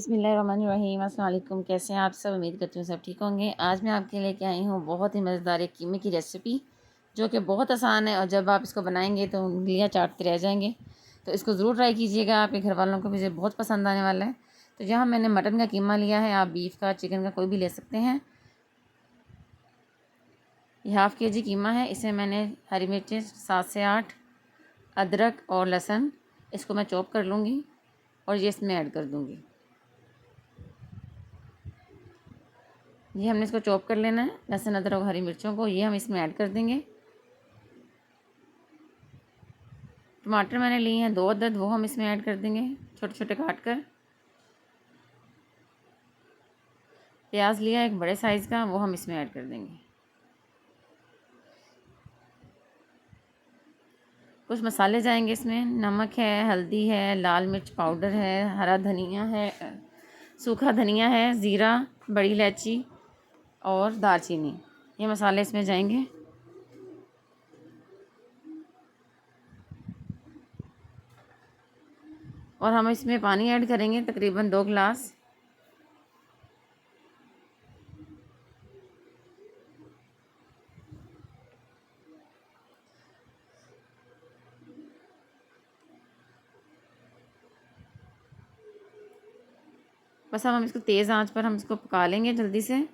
बिस्मिल्लाहिर्रहमानिर्रहीम। अस्सलाम वालेकुम। कैसे हैं आप सब? उम्मीद करती हूँ सब ठीक होंगे। आज मैं आपके लेके आई हूँ बहुत ही मज़ेदार एक कीमे की रेसिपी, जो कि बहुत आसान है और जब आप इसको बनाएंगे तो उंगलियाँ चाटते रह जाएंगे। तो इसको ज़रूर ट्राई कीजिएगा, आपके घर वालों को भी बहुत पसंद आने वाला है। तो यहाँ मैंने मटन का कीमा लिया है, आप बीफ का, चिकन का कोई भी ले सकते हैं। ये हाफ़ के जी कीमा है। इसे मैंने हरी मिर्चें 7 से 8, अदरक और लहसुन इसको मैं चॉप कर लूँगी और ये इसमें ऐड कर दूँगी। ये हमने इसको चॉप कर लेना है, लहसुन अदरक और हरी मिर्चों को, ये हम इसमें ऐड कर देंगे। टमाटर मैंने लिए हैं 2 अदद, वो हम इसमें ऐड कर देंगे छोटे छोटे काट कर। प्याज लिया एक बड़े साइज़ का, वो हम इसमें ऐड कर देंगे। कुछ मसाले जाएंगे इसमें, नमक है, हल्दी है, लाल मिर्च पाउडर है, हरा धनिया है, सूखा धनिया है, ज़ीरा, बड़ी इलायची और दालचीनी, ये मसाले इसमें जाएंगे। और हम इसमें पानी ऐड करेंगे तकरीबन 2 गिलास। बस हम इसको तेज़ आंच पर हम इसको पका लेंगे जल्दी से।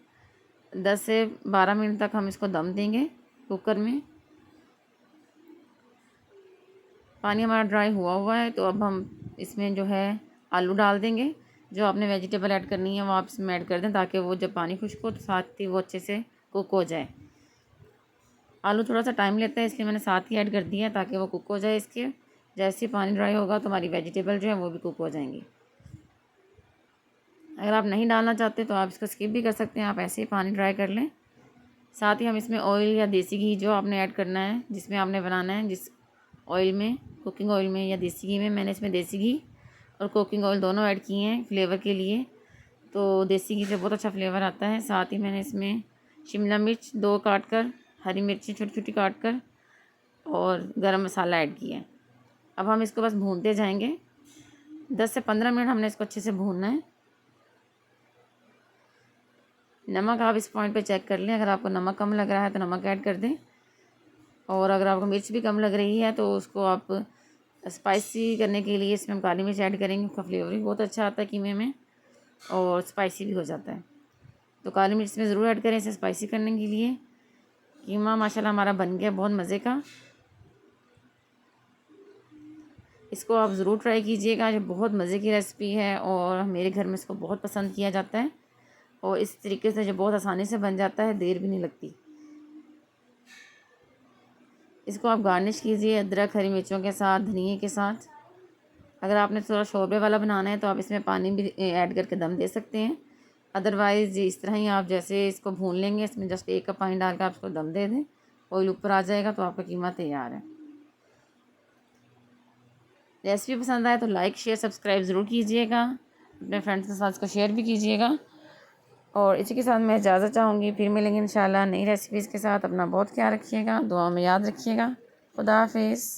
10 से 12 मिनट तक हम इसको दम देंगे कुकर में। पानी हमारा ड्राई हुआ है, तो अब हम इसमें जो है आलू डाल देंगे। जो आपने वेजिटेबल ऐड करनी है वो आप इसमें ऐड कर दें, ताकि वो जब पानी खुश्क हो तो साथ ही वो अच्छे से कुक हो जाए। आलू थोड़ा सा टाइम लेता है, इसलिए मैंने साथ ही ऐड कर दिया है ताकि वो कुक हो जाए। इसके जैसे ही पानी ड्राई होगा तो हमारी वेजिटेबल जो है वो भी कुक हो जाएंगी। अगर आप नहीं डालना चाहते तो आप इसको स्किप भी कर सकते हैं, आप ऐसे ही पानी ड्राई कर लें। साथ ही हम इसमें ऑयल या देसी घी जो आपने ऐड करना है, जिसमें आपने बनाना है, जिस ऑयल में, कुकिंग ऑयल में या देसी घी में, मैंने इसमें देसी घी और कुकिंग ऑयल दोनों ऐड किए हैं फ्लेवर के लिए। तो देसी घी से बहुत अच्छा फ्लेवर आता है। साथ ही मैंने इसमें शिमला मिर्च 2 काट कर, हरी मिर्ची छोटी छोटी काट कर और गरम मसाला ऐड किया है। अब हम इसको बस भूनते जाएंगे। 10 से 15 मिनट हमने इसको अच्छे से भूनना है। नमक आप इस पॉइंट पे चेक कर लें, अगर आपको नमक कम लग रहा है तो नमक ऐड कर दें, और अगर आपको मिर्च भी कम लग रही है तो उसको आप स्पाइसी करने के लिए इसमें हम काली मिर्च ऐड करेंगे। उसका फ्लेवर भी बहुत अच्छा आता है कीमे में और स्पाइसी भी हो जाता है। तो काली मिर्च में ज़रूर ऐड करें इसे स्पाइसी करने के लिए। कीमा माशाल्लाह हमारा बन गया बहुत मज़े का। इसको आप ज़रूर ट्राई कीजिएगा, ये बहुत मज़े की रेसिपी है और मेरे घर में इसको बहुत पसंद किया जाता है। और इस तरीके से जो बहुत आसानी से बन जाता है, देर भी नहीं लगती। इसको आप गार्निश कीजिए अदरक हरी मिर्चों के साथ, धनिए के साथ। अगर आपने थोड़ा शोरबे वाला बनाना है तो आप इसमें पानी भी ऐड करके दम दे सकते हैं। अदरवाइज़ इस तरह ही आप जैसे इसको भून लेंगे, इसमें जस्ट 1 कप पानी डाल कर आप इसको दम दे दें, ऑयल ऊपर आ जाएगा तो आपका कीमा तैयार है। रेसिपी पसंद आए तो लाइक शेयर सब्सक्राइब ज़रूर कीजिएगा, अपने फ्रेंड्स के साथ इसको शेयर भी कीजिएगा। और इसी के साथ मैं इजाज़त चाहूँगी, फिर मिलेंगे इंशाल्लाह नई रेसिपीज़ के साथ। अपना बहुत ख्याल रखिएगा, दुआ में याद रखिएगा। खुदा हाफिज़।